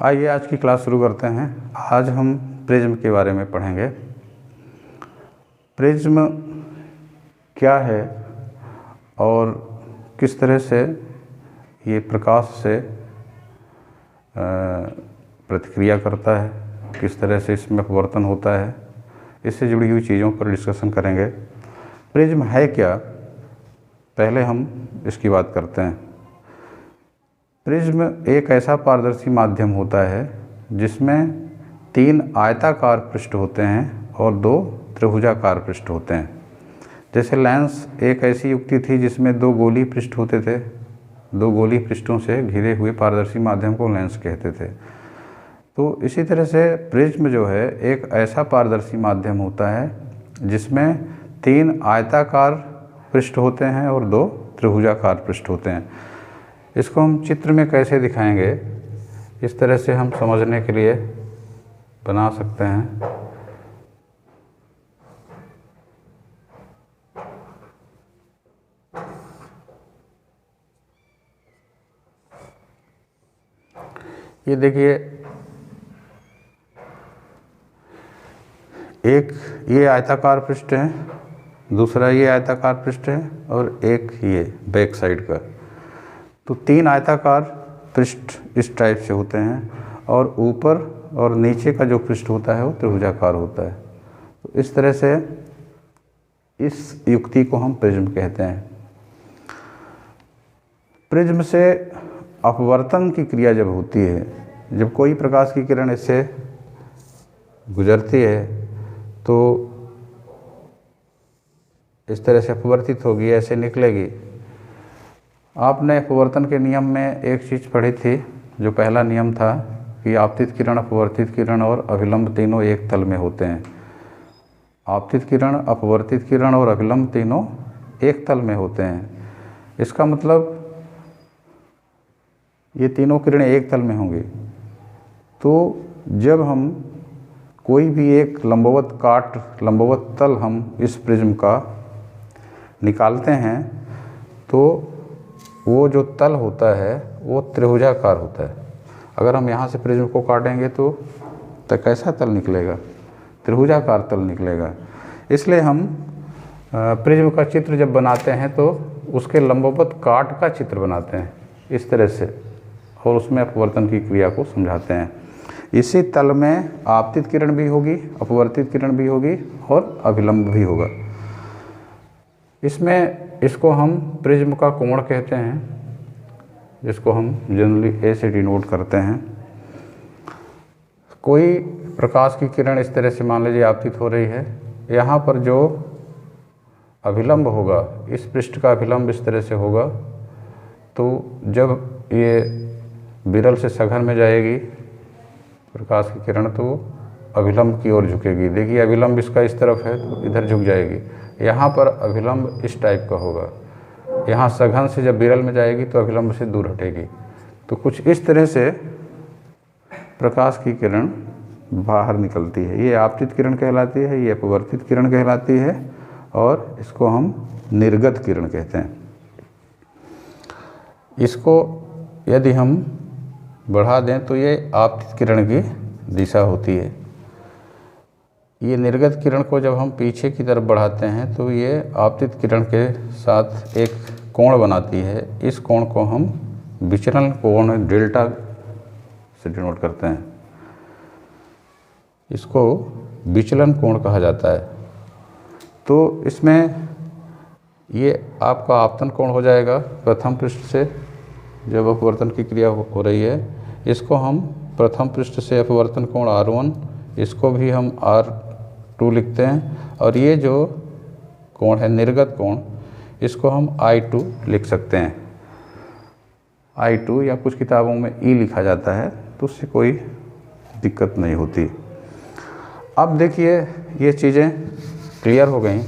आइए आज की क्लास शुरू करते हैं। आज हम प्रिज्म के बारे में पढ़ेंगे। प्रिज्म क्या है और किस तरह से ये प्रकाश से प्रतिक्रिया करता है, किस तरह से इसमें अपवर्तन होता है, इससे जुड़ी हुई चीज़ों पर डिस्कशन करेंगे। प्रिज्म है क्या, पहले हम इसकी बात करते हैं। प्रिज्म एक ऐसा पारदर्शी माध्यम होता है जिसमें 3 आयताकार पृष्ठ होते हैं और 2 त्रिभुजाकार पृष्ठ होते हैं। जैसे लेंस एक ऐसी युक्ति थी जिसमें 2 गोलीय पृष्ठ होते थे। 2 गोलीय पृष्ठों से घिरे हुए पारदर्शी माध्यम को लेंस कहते थे। तो इसी तरह से प्रिज्म जो है एक ऐसा पारदर्शी माध्यम होता है जिसमें 3 आयताकार पृष्ठ होते हैं और 2 त्रिभुजाकार पृष्ठ होते हैं। इसको हम चित्र में कैसे दिखाएंगे, इस तरह से हम समझने के लिए बना सकते हैं। ये देखिए, एक ये आयताकार पृष्ठ है, दूसरा ये आयताकार पृष्ठ है और एक ये बैक साइड का। तो 3 आयताकार पृष्ठ इस टाइप से होते हैं और ऊपर और नीचे का जो पृष्ठ होता है वो त्रिभुजाकार होता है। तो इस तरह से इस युक्ति को हम प्रिज्म कहते हैं। प्रिज्म से अपवर्तन की क्रिया जब होती है, जब कोई प्रकाश की किरण इससे गुजरती है तो इस तरह से अपवर्तित होगी, ऐसे निकलेगी। आपने अपवर्तन के नियम में एक चीज़ पढ़ी थी, जो पहला नियम था कि आपतित किरण, अपवर्तित किरण और अभिलंब तीनों एक तल में होते हैं। आपतित किरण, अपवर्तित किरण और अभिलंब तीनों एक तल में होते हैं। इसका मतलब ये तीनों किरणें एक तल में होंगी। तो जब हम कोई भी एक लंबवत तल हम इस प्रिज्म का निकालते हैं तो वो जो तल होता है वो त्रिभुजाकार होता है। अगर हम यहाँ से प्रिज्म को काटेंगे तो कैसा तल निकलेगा? त्रिभुजाकार तल निकलेगा। इसलिए हम प्रिज्म का चित्र जब बनाते हैं तो उसके लंबवत काट का चित्र बनाते हैं इस तरह से, और उसमें अपवर्तन की क्रिया को समझाते हैं। इसी तल में आपतित किरण भी होगी, अपवर्तित किरण भी होगी और अभिलंब भी होगा। इसको हम प्रिज्म का कोण कहते हैं, जिसको हम जनरली ए से डिनोट करते हैं। कोई प्रकाश की किरण इस तरह से मान लीजिए आपतित हो रही है, यहाँ पर जो अभिलंब होगा, इस पृष्ठ का अभिलंब इस तरह से होगा। तो जब ये विरल से सघन में जाएगी प्रकाश की किरण तो अभिलंब की ओर झुकेगी। देखिए अभिलंब इसका इस तरफ है तो इधर झुक जाएगी। यहाँ पर अभिलंब इस टाइप का होगा। यहाँ सघन से जब विरल में जाएगी तो अभिलंब से दूर हटेगी। तो कुछ इस तरह से प्रकाश की किरण बाहर निकलती है। ये आपतित किरण कहलाती है, ये अपवर्तित किरण कहलाती है और इसको हम निर्गत किरण कहते हैं। इसको यदि हम बढ़ा दें तो ये आपतित किरण की दिशा होती है। ये निर्गत किरण को जब हम पीछे की तरफ बढ़ाते हैं तो ये आपतित किरण के साथ एक कोण बनाती है। इस कोण को हम विचलन कोण डेल्टा से डिनोट करते हैं। इसको विचलन कोण कहा जाता है। तो इसमें ये आपका आपतन कोण हो जाएगा प्रथम पृष्ठ से, जब अपवर्तन की क्रिया हो रही है। इसको हम प्रथम पृष्ठ से अपवर्तन कोण R1, इसको भी हम R2 लिखते हैं। और ये जो कोण है निर्गत कोण, इसको हम I2 लिख सकते हैं। I2 या कुछ किताबों में E लिखा जाता है, तो उससे कोई दिक्कत नहीं होती। अब देखिए ये चीज़ें क्लियर हो गई।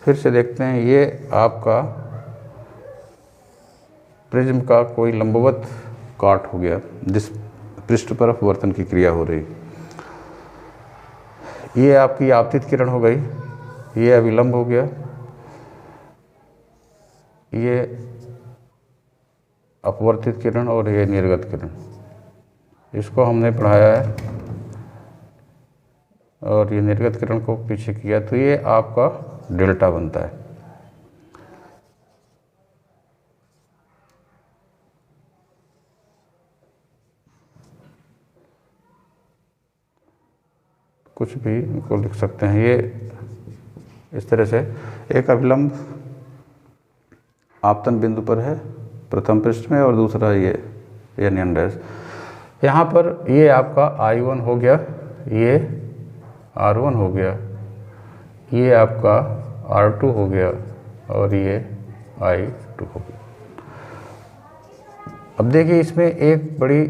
फिर से देखते हैं, ये आपका प्रिज्म का कोई लंबवत काट हो गया जिस पृष्ठ पर अपवर्तन की क्रिया हो रही। ये आपकी आपतित किरण हो गई, ये अभिलंब हो गया, ये अपवर्तित किरण और ये निर्गत किरण, इसको हमने पढ़ाया है और ये निर्गत किरण को पीछे किया, तो ये आपका डेल्टा बनता है। कुछ भी इनको लिख सकते हैं। ये इस तरह से एक अभिलंब आपतन बिंदु पर है प्रथम पृष्ठ में और दूसरा ये n डैश। यहाँ पर ये आपका I1 हो गया, ये R1 हो गया, ये आपका R2 हो गया और ये I2 हो गया। अब देखिए इसमें एक बड़ी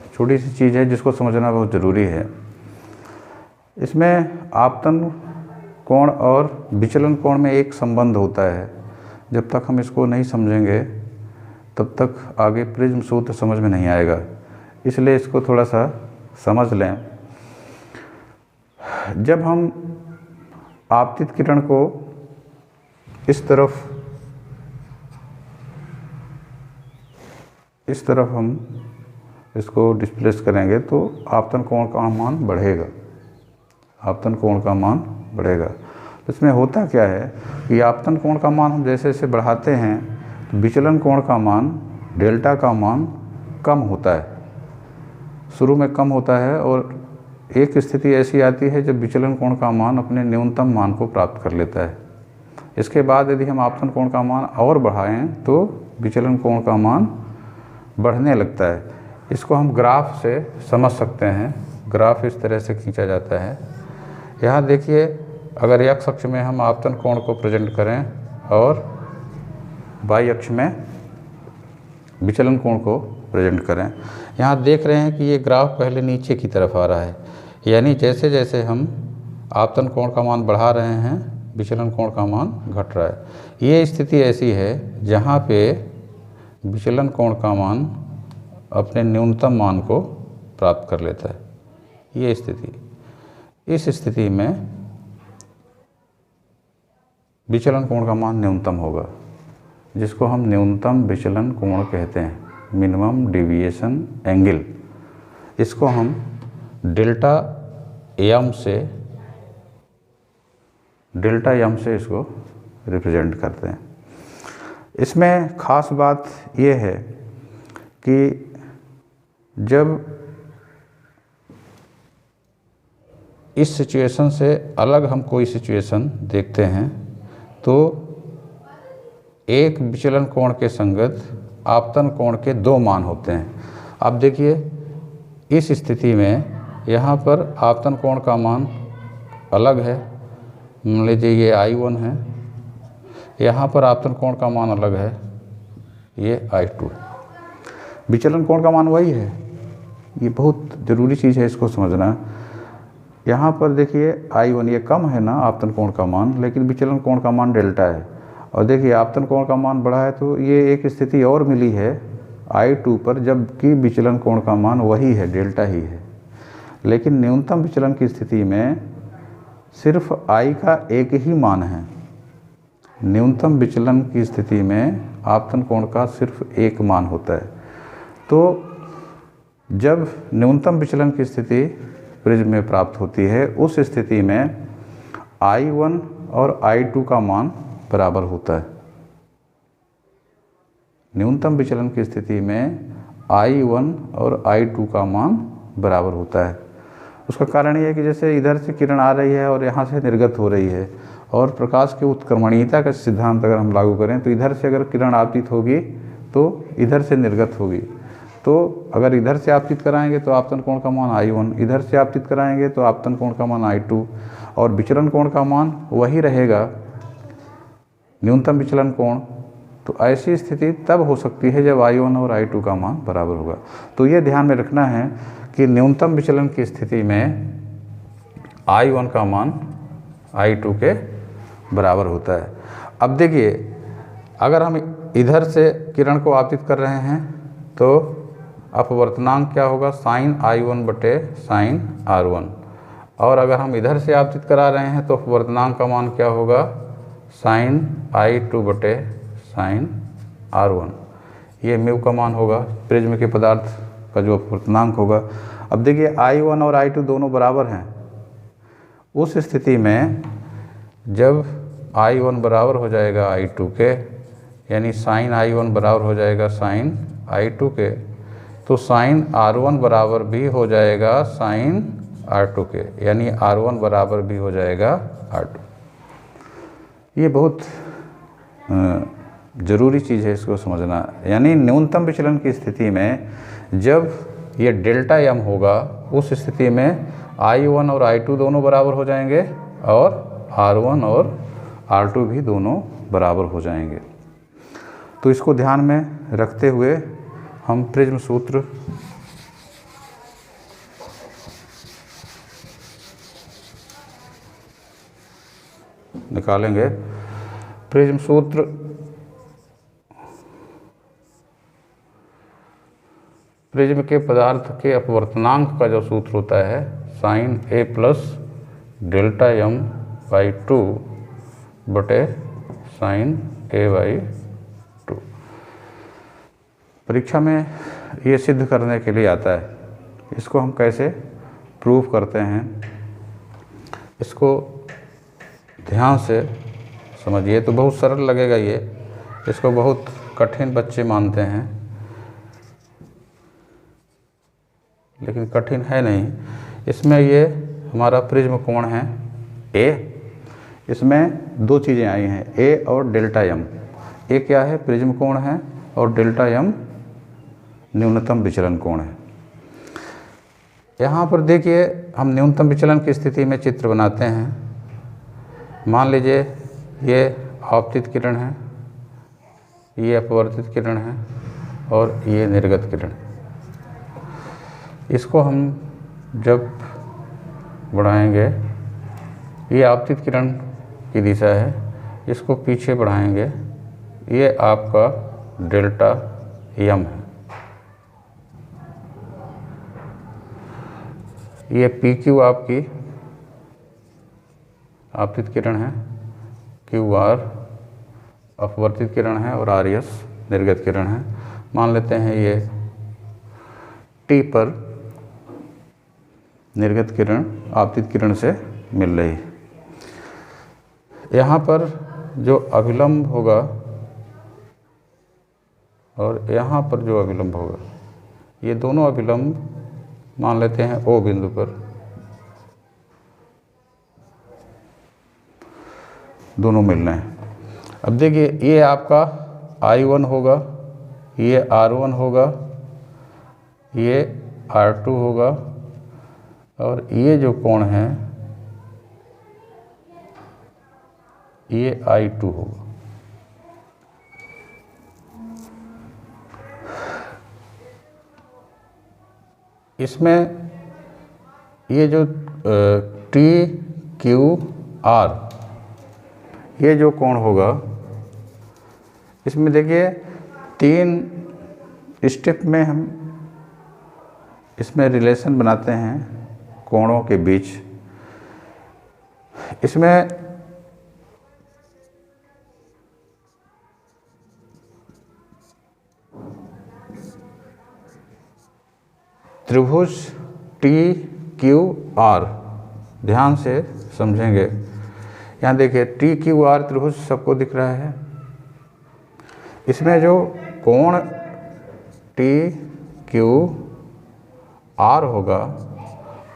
छोटी सी चीज़ है जिसको समझना बहुत ज़रूरी है। इसमें आपतन कोण और विचलन कोण में एक संबंध होता है। जब तक हम इसको नहीं समझेंगे तब तक आगे प्रिज्म सूत्र समझ में नहीं आएगा, इसलिए इसको थोड़ा सा समझ लें। जब हम आपतित किरण को इस तरफ हम इसको डिस्प्लेस करेंगे तो आपतन कोण का मान बढ़ेगा, आपतन कोण का मान बढ़ेगा। तो इसमें होता क्या है कि आपतन कोण का मान हम जैसे जैसे बढ़ाते हैं तो विचलन कोण का मान, डेल्टा का मान कम होता है, शुरू में कम होता है और एक स्थिति ऐसी आती है जब विचलन कोण का मान अपने न्यूनतम मान को प्राप्त कर लेता है। इसके बाद यदि हम आपतन कोण का मान और बढ़ाएं तो विचलन कोण का मान बढ़ने लगता है। इसको हम ग्राफ से समझ सकते हैं। ग्राफ इस तरह से खींचा जाता है। यहाँ देखिए, अगर x अक्ष में हम आपतन कोण को प्रेजेंट करें और y अक्ष में विचलन कोण को प्रेजेंट करें, यहाँ देख रहे हैं कि ये ग्राफ पहले नीचे की तरफ आ रहा है, यानी जैसे जैसे हम आपतन कोण का मान बढ़ा रहे हैं विचलन कोण का मान घट रहा है। ये स्थिति ऐसी है जहाँ पे विचलन कोण का मान अपने न्यूनतम मान को प्राप्त कर लेता है। ये स्थिति, इस स्थिति में विचलन कोण का मान न्यूनतम होगा, जिसको हम न्यूनतम विचलन कोण कहते हैं, मिनिमम डेविएशन एंगल। इसको हम डेल्टा एम से इसको रिप्रेजेंट करते हैं। इसमें ख़ास बात ये है कि जब इस सिचुएशन से अलग हम कोई सिचुएशन देखते हैं तो एक विचलन कोण के संगत आपतन कोण के दो मान होते हैं। अब देखिए इस स्थिति में यहाँ पर आपतन कोण का मान अलग है, मान लीजिए ये I1 है, यहाँ पर आपतन कोण का मान अलग है, ये I2। विचलन कोण का मान वही है। ये बहुत ज़रूरी चीज़ है इसको समझना। यहाँ पर देखिए I1 ये कम है ना आपतन कोण का मान, लेकिन विचलन कोण का मान डेल्टा है। और देखिए आपतन कोण का मान बढ़ा है तो ये एक स्थिति और मिली है I2 पर, जबकि विचलन कोण का मान वही है, डेल्टा ही है। लेकिन न्यूनतम विचलन की स्थिति में सिर्फ I का एक ही मान है। न्यूनतम विचलन की स्थिति में आपतन कोण का सिर्फ एक मान होता है। तो जब न्यूनतम विचलन की स्थिति प्रिज्म में प्राप्त होती है, उस स्थिति में I1 और I2 का मान बराबर होता है। न्यूनतम विचलन की स्थिति में I1 और I2 का मान बराबर होता है। उसका कारण ये है कि जैसे इधर से किरण आ रही है और यहाँ से निर्गत हो रही है, और प्रकाश की उत्क्रमणीयता का सिद्धांत अगर हम लागू करें तो इधर से अगर किरण आपतित होगी तो इधर से निर्गत होगी। तो अगर इधर से आपतित कराएंगे तो आपतन कोण का मान I1, इधर से आपतित कराएंगे तो आपतन कोण का मान I2, और विचलन कोण का मान वही रहेगा, न्यूनतम विचलन कोण। तो ऐसी स्थिति तब हो सकती है जब I1 और I2 का मान बराबर होगा। तो ये ध्यान में रखना है कि न्यूनतम विचलन की स्थिति में I1 का मान I2 के बराबर होता है। अब देखिए, अगर हम इधर से किरण को आपतित कर रहे हैं तो अपवर्तनांक क्या होगा, साइन I1 बटे साइन R1, और अगर हम इधर से आपतित करा रहे हैं तो अपवर्तनांक का मान क्या होगा, साइन I2 बटे साइन R1। ये म्यू का मान होगा, प्रिज्म के पदार्थ का जो अपवर्तनांक होगा। अब देखिए I1 और I2 दोनों बराबर हैं। उस स्थिति में जब I1 बराबर हो जाएगा I2 के, यानी साइन I1 बराबर हो जाएगा साइन I2 के, तो साइन R1 बराबर भी हो जाएगा साइन R2 के, यानी R1 बराबर भी हो जाएगा R2। ये बहुत ज़रूरी चीज़ है इसको समझना। यानी न्यूनतम विचलन की स्थिति में जब ये डेल्टा m होगा, उस स्थिति में I1 और I2 दोनों बराबर हो जाएंगे और R1 और R2 भी दोनों बराबर हो जाएंगे। तो इसको ध्यान में रखते हुए हम प्रिज्म सूत्र निकालेंगे। प्रिज्म सूत्र प्रिज्म के पदार्थ के अपवर्तनांक का जो सूत्र होता है sine A plus delta m by 2 बटे साइन A बाई 2। परीक्षा में ये सिद्ध करने के लिए आता है। इसको हम कैसे प्रूफ करते हैं, इसको ध्यान से समझिए। तो बहुत सरल लगेगा ये, इसको बहुत कठिन बच्चे मानते हैं, लेकिन कठिन है नहीं। इसमें ये हमारा प्रिज्म कोण है A, इसमें दो चीज़ें आई हैं, A और डेल्टा m। A क्या है? प्रिज्म कोण है, और डेल्टा m न्यूनतम विचलन कोण है। यहाँ पर देखिए हम न्यूनतम विचलन की स्थिति में चित्र बनाते हैं। मान लीजिए ये आपतित किरण है, ये अपवर्तित किरण है और ये निर्गत किरण। इसको हम जब बढ़ाएंगे, ये आपतित किरण की दिशा है, इसको पीछे बढ़ाएंगे, ये आपका डेल्टा m है। ये PQ आपकी आपतित किरण है, QR अपवर्तित किरण है और RS निर्गत किरण है। मान लेते हैं ये T पर निर्गत किरण आपतित किरण से मिल रही है। यहाँ पर जो अभिलंब होगा और यहाँ पर जो अभिलंब होगा, ये दोनों अभिलंब मान लेते हैं O बिंदु पर, दोनों मिल रहे हैं। अब देखिए ये आपका I1 होगा, ये R1 होगा, ये R2 होगा, और ये जो कोण है ये I2 होगा। इसमें ये जो TQR ये जो कोण होगा, इसमें देखिए 3 स्टेप में हम इसमें रिलेशन बनाते हैं कोणों के बीच। इसमें त्रिभुज TQR ध्यान से समझेंगे। यहाँ देखिए TQR त्रिभुज सबको दिख रहा है। इसमें जो कोण TQR होगा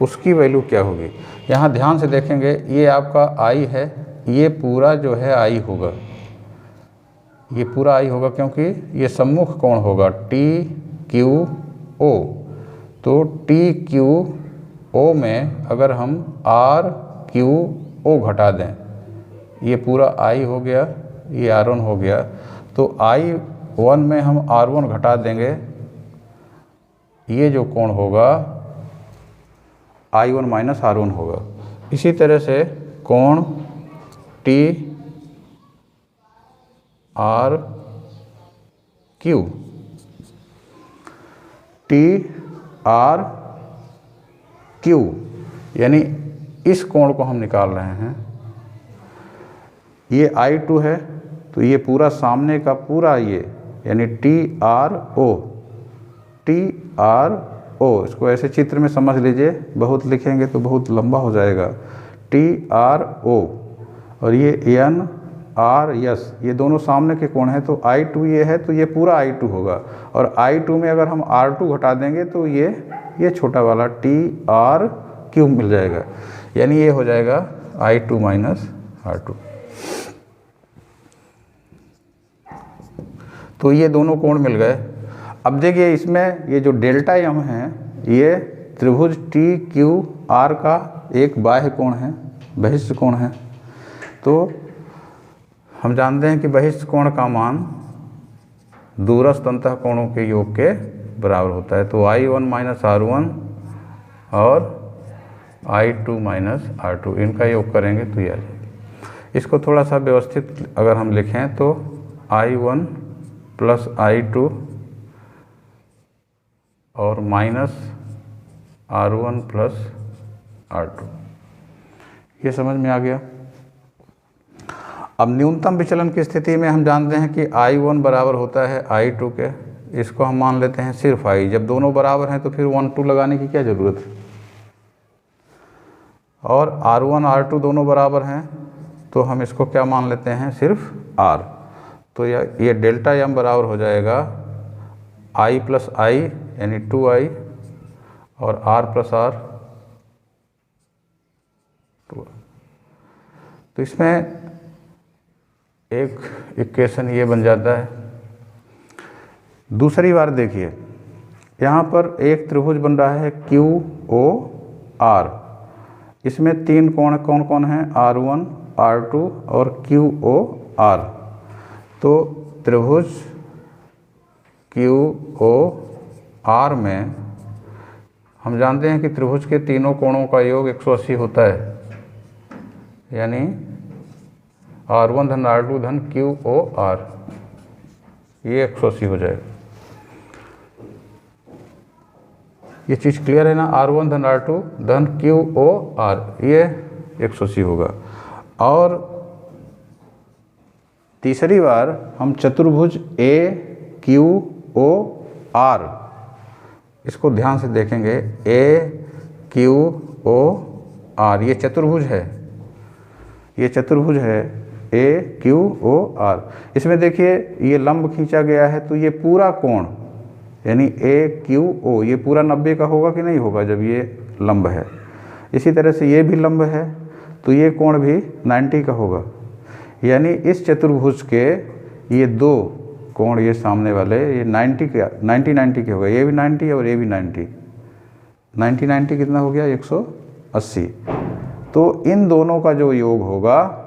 उसकी वैल्यू क्या होगी, यहाँ ध्यान से देखेंगे। ये आपका I है, ये पूरा जो है I होगा, ये पूरा I होगा, क्योंकि ये सम्मुख कोण होगा TQO। तो TQO में अगर हम RQO घटा दें, ये पूरा I हो गया, ये R1 हो गया, तो I1 में हम R1 घटा देंगे, ये जो कोण होगा I1 माइनस R1 होगा। इसी तरह से कोण TRQ यानी इस कोण को हम निकाल रहे हैं। ये I2 है, तो ये पूरा सामने का पूरा ये यानी TRO, इसको ऐसे चित्र में समझ लीजिए, बहुत लिखेंगे तो बहुत लंबा हो जाएगा। TRO और ये NRS, ये दोनों सामने के कोण हैं, तो I2 ये है तो ये पूरा I2 होगा, और I2 में अगर हम R2 घटा देंगे तो ये छोटा वाला TR³ मिल जाएगा, यानी ये हो जाएगा I2 माइनस R2। तो ये दोनों कोण मिल गए। अब देखिए इसमें ये जो डेल्टा एम है, ये त्रिभुज TQR का एक बाह्य कोण है, बहिष्ठ कोण है। तो हम जानते हैं कि बहिष्ठ कोण का मान दूरस्थ अंतः कोणों के योग के बराबर होता है। तो I1 माइनस R1 और I2 माइनस R2, इनका योग करेंगे तो ये आ जाएगी। इसको थोड़ा सा व्यवस्थित अगर हम लिखें तो I1 प्लस I2 और माइनस R1 प्लस R2, ये समझ में आ गया। अब न्यूनतम विचलन की स्थिति में हम जानते हैं कि I1 बराबर होता है I2 के, इसको हम मान लेते हैं सिर्फ I। जब दोनों बराबर हैं तो फिर 1 2 लगाने की क्या ज़रूरत है। और R1 R2 दोनों बराबर हैं तो हम इसको क्या मान लेते हैं, सिर्फ R। तो ये डेल्टा एम बराबर हो जाएगा I प्लस I यानी 2I और R प्लस R 2। तो इसमें एक इक्वेशन ये बन जाता है। दूसरी बार देखिए, यहाँ पर एक त्रिभुज बन रहा है QOR, इसमें तीन कोण कौन कौन हैं, R1 R2 और QOR। तो त्रिभुज QOR में हम जानते हैं कि त्रिभुज के तीनों कोणों का योग 180 होता है, यानी R1 धन R2 धन QOR, ये 180 हो जाएगा। ये चीज़ क्लियर है ना, R1 धन R2 धन QOR, ये 180 होगा। और तीसरी बार हम चतुर्भुज AQOR, इसको ध्यान से देखेंगे, AQOR, ये चतुर्भुज है, ये चतुर्भुज है AQOR। इसमें देखिए ये लंब खींचा गया है, तो ये पूरा कोण यानी AQO ये पूरा 90 का होगा कि नहीं होगा जब ये लंब है। इसी तरह से ये भी लंब है तो ये कोण भी 90 का होगा, यानी इस चतुर्भुज के ये दो कोण, ये सामने वाले, ये 90 के होगा, ये भी 90 और ये भी 90 कितना हो गया, 180। तो इन दोनों का जो योग होगा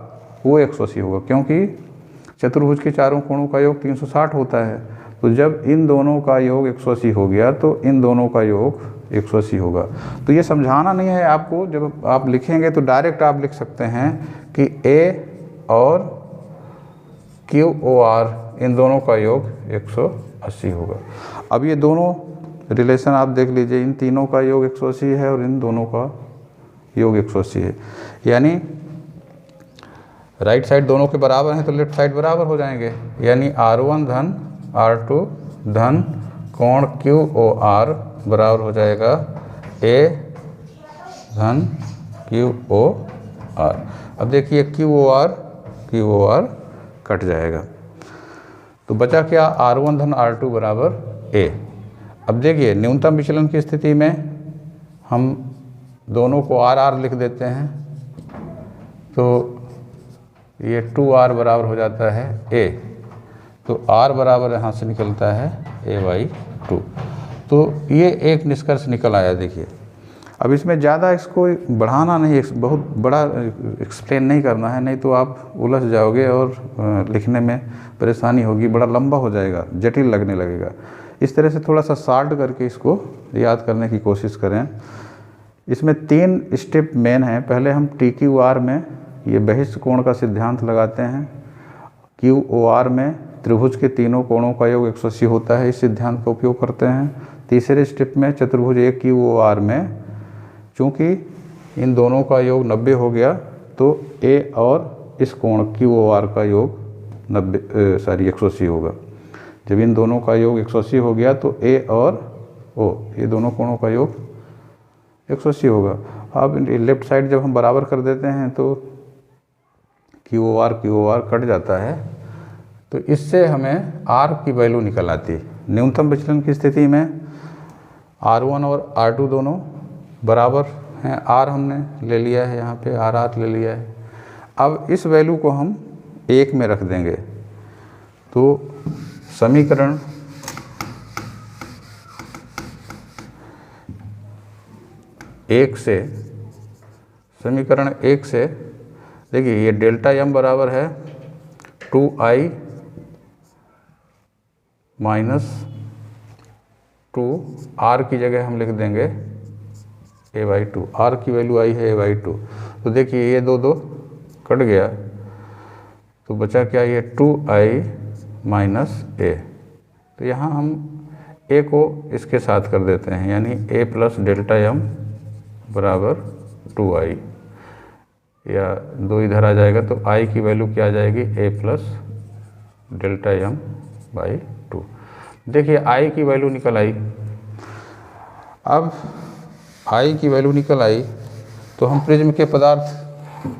वो 180 होगा, क्योंकि चतुर्भुज के चारों कोणों का योग 360 होता है। तो जब इन दोनों का योग 180 हो गया तो इन दोनों का योग 180 होगा। तो ये समझाना नहीं है आपको, जब आप लिखेंगे तो डायरेक्ट आप लिख सकते हैं कि A और QOR इन दोनों का योग 180 होगा। अब ये दोनों रिलेशन आप देख लीजिए, इन तीनों का योग 180 है और इन दोनों का योग 180 है, यानी राइट साइड दोनों के बराबर हैं तो लेफ्ट साइड बराबर हो जाएंगे, यानी R1 धन R2 धन कोण QOR बराबर हो जाएगा A धन QOR। अब देखिए QOR कट जाएगा, तो बचा क्या, R1 धन R2 बराबर A। अब देखिए न्यूनतम विचलन की स्थिति में हम दोनों को R लिख देते हैं, तो ये 2R बराबर हो जाता है A, तो R बराबर यहाँ से निकलता है A/2। तो ये एक निष्कर्ष निकल आया। देखिए अब इसमें ज़्यादा इसको बढ़ाना नहीं, बहुत बड़ा एक्सप्लेन नहीं करना है, नहीं तो आप उलझ जाओगे और लिखने में परेशानी होगी, बड़ा लंबा हो जाएगा, जटिल लगने लगेगा। इस तरह से थोड़ा सा शार्ट करके इसको याद करने की कोशिश करें। इसमें 3 स्टेप मेन हैं। पहले हम TQR में ये बहिष्ठ कोण का सिद्धांत लगाते हैं, QOR में त्रिभुज के तीनों कोणों का योग 180 होता है, इस सिद्धांत का उपयोग करते हैं। तीसरे स्टेप में चतुर्भुज AQOR में चूँकि इन दोनों का योग 90 हो गया तो A और इस कोण QOR का योग 180 होगा। जब इन दोनों का योग 180 हो गया तो ए और ओ, ये दोनों कोणों का योग 180 होगा। अब लेफ्ट साइड जब हम बराबर कर देते हैं तो क्यू ओ आर कट जाता है, तो इससे हमें आर की वैल्यू निकल आती है। न्यूनतम विचलन की स्थिति में R1 और R2 दोनों बराबर हैं, आर हमने ले लिया है, यहाँ पे आर ले लिया है। अब इस वैल्यू को हम 1 में रख देंगे तो समीकरण एक से देखिए ये डेल्टा m बराबर है 2i माइनस 2, r की जगह हम लिख देंगे a/2, r की वैल्यू आई है a/2। तो देखिए ये दो कट गया तो बचा क्या, ये 2i माइनस a। तो यहाँ हम a को इसके साथ कर देते हैं, यानी a प्लस डेल्टा m बराबर 2i, या 2 इधर आ जाएगा तो i की वैल्यू क्या आ जाएगी, a plus delta m by 2। देखिए i की वैल्यू निकल आई। अब i की वैल्यू निकल आई तो हम प्रिज्म के पदार्थ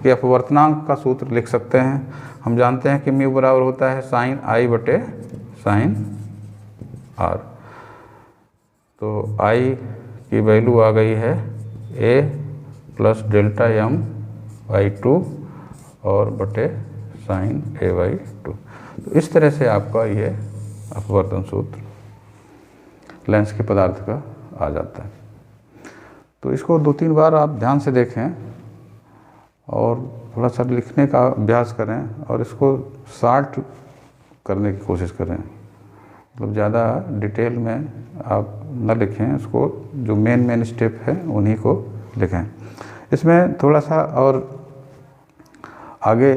के अपवर्तनांक का सूत्र लिख सकते हैं। हम जानते हैं कि म्यू बराबर होता है साइन i बटे साइन r। तो i की वैल्यू आ गई है a plus delta m by 2 और बटे साइन a/2। तो इस तरह से आपका ये अपवर्तन सूत्र लेंस के पदार्थ का आ जाता है। तो इसको 2-3 बार आप ध्यान से देखें और थोड़ा सा लिखने का अभ्यास करें और इसको शॉर्ट करने की कोशिश करें, मतलब ज़्यादा डिटेल में आप न लिखें, उसको जो मेन स्टेप है उन्हीं को लिखें। इसमें थोड़ा सा और आगे,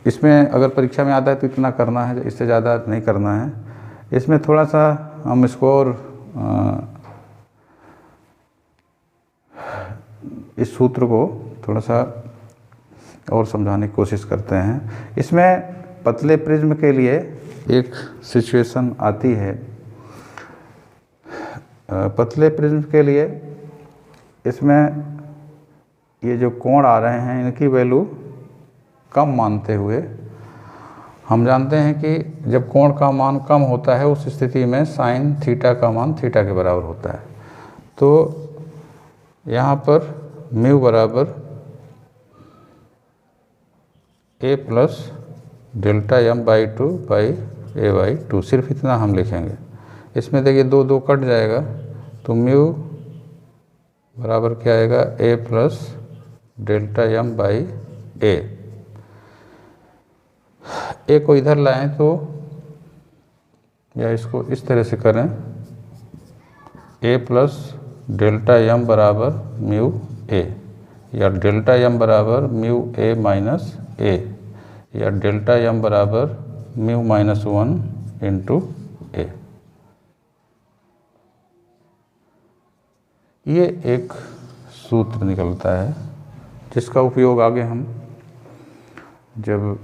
इसमें अगर परीक्षा में आता है तो इतना करना है, इससे ज़्यादा नहीं करना है। इसमें थोड़ा सा हम इसको और इस सूत्र को थोड़ा सा और समझाने की कोशिश करते हैं। इसमें पतले प्रिज्म के लिए एक सिचुएशन आती है। पतले प्रिज्म के लिए इसमें ये जो कोण आ रहे हैं इनकी वैल्यू कम मानते हुए हम जानते हैं कि जब कोण का मान कम होता है उस स्थिति में साइन थीटा का मान थीटा के बराबर होता है। तो यहाँ पर म्यू बराबर a plus delta m by 2 by a/2, सिर्फ इतना हम लिखेंगे। इसमें देखिए 2 कट जाएगा तो म्यू बराबर क्या आएगा, a plus delta m by a को इधर लाएं तो, या इसको इस तरह से करें, a प्लस डेल्टा m बराबर म्यू a, या डेल्टा m बराबर म्यू a माइनस a, या डेल्टा m बराबर म्यू माइनस 1 इंटू a। ये एक सूत्र निकलता है जिसका उपयोग आगे हम जब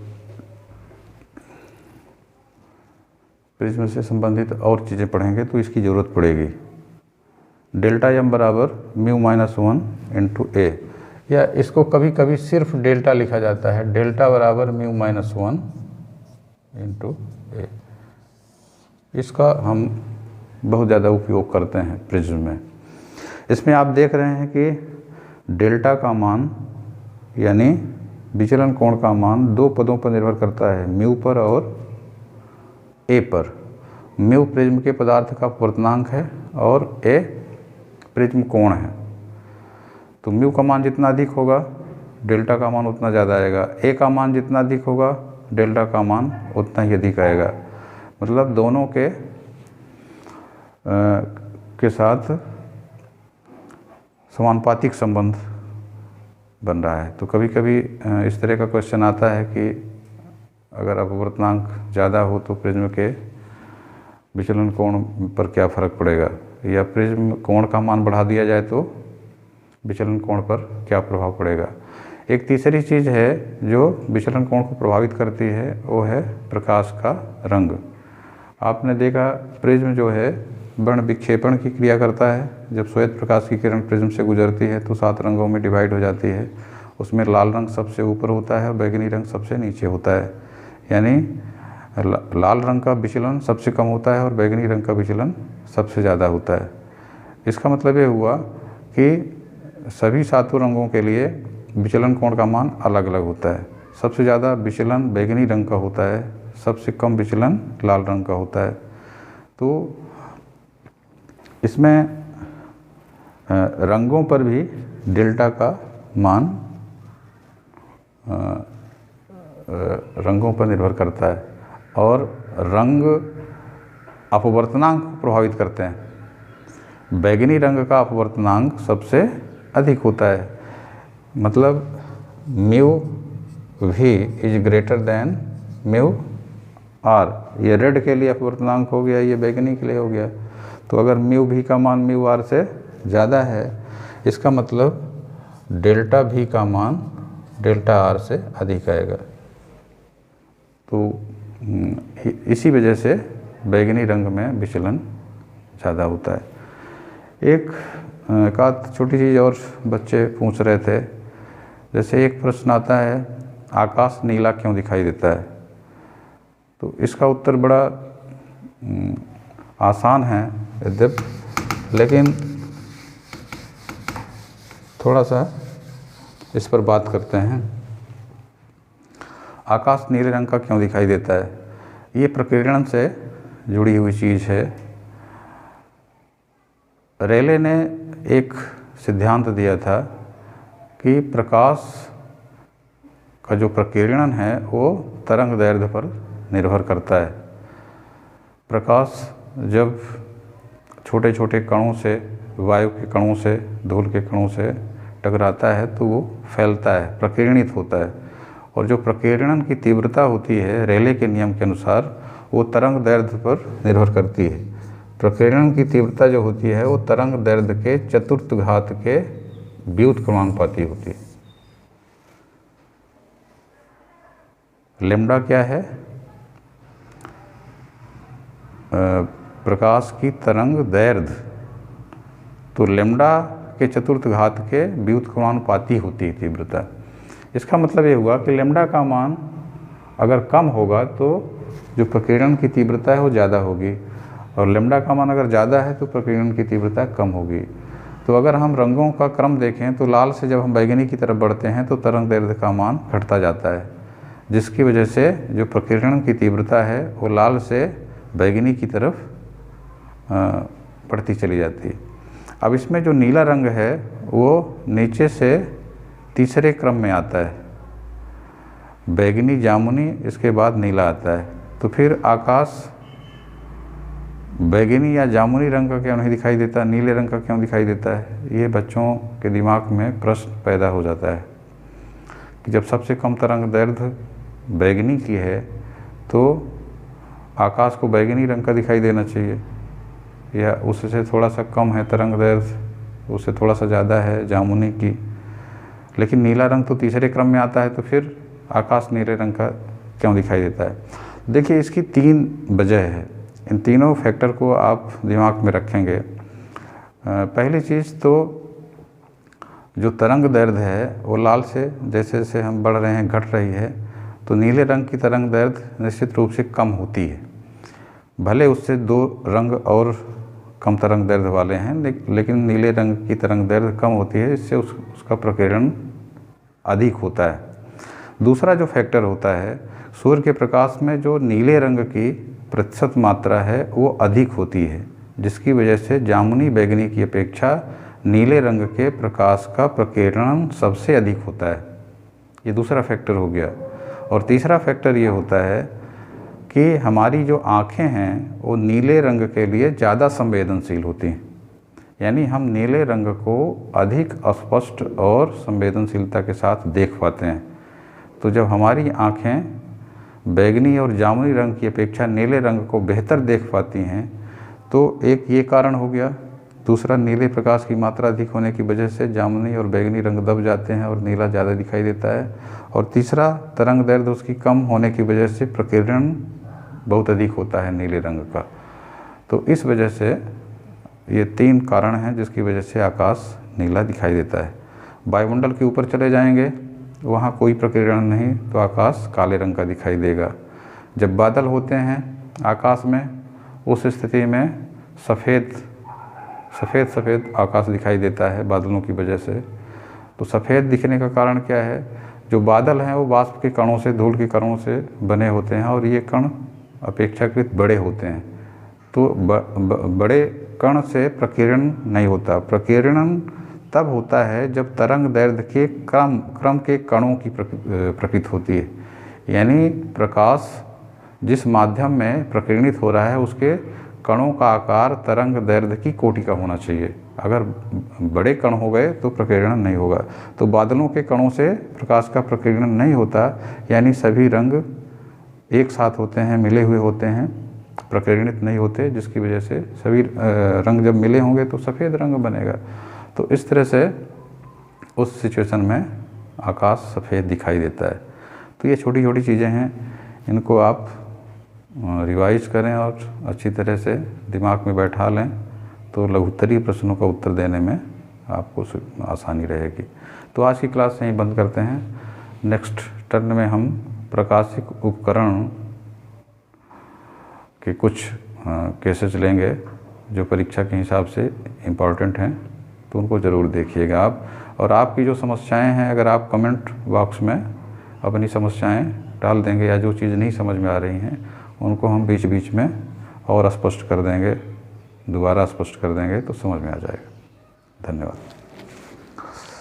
प्रिज्म से संबंधित और चीज़ें पढ़ेंगे तो इसकी ज़रूरत पड़ेगी। डेल्टा m बराबर म्यू माइनस 1 इंटू a, या इसको कभी कभी सिर्फ डेल्टा लिखा जाता है, डेल्टा बराबर म्यू माइनस 1 इंटू a। इसका हम बहुत ज़्यादा उपयोग करते हैं प्रिज्म में। इसमें आप देख रहे हैं कि डेल्टा का मान यानी विचलन कोण का मान 2 पदों पर निर्भर करता है, म्यू पर और a पर। म्यू प्रिज्म के पदार्थ का अपवर्तनांक है और a प्रिज्म कोण है। तो म्यू का मान जितना अधिक होगा डेल्टा का मान उतना ज़्यादा आएगा, a का मान जितना अधिक होगा डेल्टा का मान उतना ही अधिक आएगा। मतलब दोनों के साथ समानुपातिक संबंध बन रहा है। तो कभी कभी इस तरह का क्वेश्चन आता है कि अगर अपवर्तनांक ज़्यादा हो तो प्रिज्म के विचलन कोण पर क्या फ़र्क पड़ेगा, या प्रिज्म कोण का मान बढ़ा दिया जाए तो विचलन कोण पर क्या प्रभाव पड़ेगा। एक तीसरी चीज़ है जो विचलन कोण को प्रभावित करती है, वो है प्रकाश का रंग। आपने देखा प्रिज्म जो है वर्ण विक्षेपण की क्रिया करता है। जब श्वेत प्रकाश की किरण प्रिज्म से गुजरती है तो 7 रंगों में डिवाइड हो जाती है। उसमें लाल रंग सबसे ऊपर होता है और बैगनी रंग सबसे नीचे होता है। यानी लाल रंग का विचलन सबसे कम होता है और बैगनी रंग का विचलन सबसे ज़्यादा होता है। इसका मतलब ये हुआ कि सभी 7 रंगों के लिए विचलन कोण का मान अलग अलग होता है। सबसे ज़्यादा विचलन बैगनी रंग का होता है, सबसे कम विचलन लाल रंग का होता है। तो इसमें रंगों पर भी डेल्टा का मान रंगों पर निर्भर करता है और रंग अपवर्तनांक को प्रभावित करते हैं। बैगनी रंग का अपवर्तनांक सबसे अधिक होता है, मतलब mu V is greater than mu R. ये रेड के लिए अपवर्तनांक हो गया, ये बैगनी के लिए हो गया। तो अगर म्यू वी का मान म्यू आर से ज़्यादा है, इसका मतलब डेल्टा वी का मान डेल्टा आर से अधिक आएगा। तो इसी वजह से बैगनी रंग में विचलन ज़्यादा होता है। एक आध छोटी चीज़ और बच्चे पूछ रहे थे, जैसे एक प्रश्न आता है आकाश नीला क्यों दिखाई देता है। तो इसका उत्तर बड़ा आसान है यद्यप, लेकिन थोड़ा सा इस पर बात करते हैं। आकाश नीले रंग का क्यों दिखाई देता है? ये प्रकीर्णन से जुड़ी हुई चीज़ है। रेले ने एक सिद्धांत दिया था कि प्रकाश का जो प्रकीर्णन है वो तरंग दैर्ध्य पर निर्भर करता है। प्रकाश जब छोटे छोटे कणों से, वायु के कणों से, धूल के कणों से टकराता है तो वो फैलता है, प्रकीर्णित होता है। और जो प्रकीर्णन की तीव्रता होती है रेले के नियम के अनुसार वो तरंग दैर्ध्य पर निर्भर करती है। प्रकीर्णन की तीव्रता जो होती है वो तरंग दैर्ध्य के चतुर्थ घात के व्युत्क्रमानुपाती होती है। लैम्डा क्या है? प्रकाश की तरंग दैर्ध्य, तो लैम्डा के चतुर्थ घात के व्युत्क्रमानुपाती होती है तीव्रता। इसका मतलब ये हुआ कि लैम्डा का मान अगर कम होगा तो जो प्रकीर्णन की तीव्रता है वो ज़्यादा होगी, और लैम्डा का मान अगर ज़्यादा है तो प्रकीर्णन की तीव्रता कम होगी। तो अगर हम रंगों का क्रम देखें तो लाल से जब हम बैगनी की तरफ बढ़ते हैं तो तरंग दैर्ध्य का मान घटता जाता है, जिसकी वजह से जो प्रकीर्णन की तीव्रता है वो लाल से बैगनी की तरफ बढ़ती चली जाती है। अब इसमें जो नीला रंग है वो नीचे से तीसरे क्रम में आता है, बैगनी, जामुनी, इसके बाद नीला आता है। तो फिर आकाश बैगनी या जामुनी रंग का क्यों नहीं दिखाई देता, नीले रंग का क्यों दिखाई देता है? ये बच्चों के दिमाग में प्रश्न पैदा हो जाता है कि जब सबसे कम तरंग दैर्ध्य बैगनी की है तो आकाश को बैगनी रंग का दिखाई देना चाहिए, या उससे थोड़ा सा कम है तरंग दैर्ध्य, उससे थोड़ा सा ज़्यादा है जामुनी की, लेकिन नीला रंग तो तीसरे क्रम में आता है, तो फिर आकाश नीले रंग का क्यों दिखाई देता है? देखिए इसकी 3 वजह है। इन तीनों फैक्टर को आप दिमाग में रखेंगे। पहली चीज़ तो जो तरंग दैर्ध्य है वो लाल से जैसे जैसे हम बढ़ रहे हैं घट रही है, तो नीले रंग की तरंग दैर्ध्य निश्चित रूप से कम होती है। भले उससे 2 रंग और कम तरंग दैर्ध्य वाले हैं, लेकिन नीले रंग की तरंग दैर्ध्य कम होती है, इससे उसका प्रकीर्णन अधिक होता है। दूसरा जो फैक्टर होता है, सूर्य के प्रकाश में जो नीले रंग की प्रतिशत मात्रा है वो अधिक होती है, जिसकी वजह से जामुनी बैगनी की अपेक्षा नीले रंग के प्रकाश का प्रकीर्णन सबसे अधिक होता है। ये दूसरा फैक्टर हो गया। और तीसरा फैक्टर ये होता है कि हमारी जो आँखें हैं वो नीले रंग के लिए ज़्यादा संवेदनशील होती हैं, यानी हम नीले रंग को अधिक स्पष्ट और संवेदनशीलता के साथ देख पाते हैं। तो जब हमारी आँखें बैगनी और जामुनी रंग की अपेक्षा नीले रंग को बेहतर देख पाती हैं, तो एक ये कारण हो गया। दूसरा, नीले प्रकाश की मात्रा अधिक होने की वजह से जामुनी और बैगनी रंग दब जाते हैं और नीला ज़्यादा दिखाई देता है। और तीसरा, तरंग दैर्ध्य उसकी कम होने की वजह से प्रकीर्णन बहुत अधिक होता है नीले रंग का। तो इस वजह से ये 3 कारण हैं जिसकी वजह से आकाश नीला दिखाई देता है। वायुमंडल के ऊपर चले जाएंगे, वहाँ कोई प्रकीर्णन नहीं, तो आकाश काले रंग का दिखाई देगा। जब बादल होते हैं आकाश में, उस स्थिति में सफ़ेद आकाश दिखाई देता है बादलों की वजह से। तो सफ़ेद दिखने का कारण क्या है? जो बादल हैं वो वाष्प के कणों से, धूल के कणों से बने होते हैं और ये कण अपेक्षाकृत बड़े होते हैं। तो बड़े कण से प्रकीर्णन नहीं होता। प्रकीर्णन तब होता है जब तरंग दैर्घ्य के क्रम के कणों की प्रकृति होती है। यानी प्रकाश जिस माध्यम में प्रकीर्णित हो रहा है उसके कणों का आकार तरंग दैर्घ्य की कोटि का होना चाहिए। अगर बड़े कण हो गए तो प्रकीर्णन नहीं होगा। तो बादलों के कणों से प्रकाश का प्रकीर्णन नहीं होता, यानी सभी रंग एक साथ होते हैं, मिले हुए होते हैं, प्रकीर्णित नहीं होते, जिसकी वजह से सभी रंग जब मिले होंगे तो सफ़ेद रंग बनेगा। तो इस तरह से उस सिचुएशन में आकाश सफ़ेद दिखाई देता है। तो ये छोटी छोटी चीज़ें हैं, इनको आप रिवाइज करें और अच्छी तरह से दिमाग में बैठा लें, तो लघुत्तरीय प्रश्नों का उत्तर देने में आपको आसानी रहेगी। तो आज की क्लास यहीं बंद करते हैं। नेक्स्ट टर्न में हम प्रकाशिक उपकरण के कुछ केसेस लेंगे जो परीक्षा के हिसाब से इम्पॉर्टेंट हैं, तो उनको ज़रूर देखिएगा आप। और आपकी जो समस्याएं हैं, अगर आप कमेंट बॉक्स में अपनी समस्याएं डाल देंगे या जो चीज़ नहीं समझ में आ रही हैं उनको हम बीच बीच में और स्पष्ट कर देंगे, दोबारा स्पष्ट कर देंगे, तो समझ में आ जाएगा। धन्यवाद।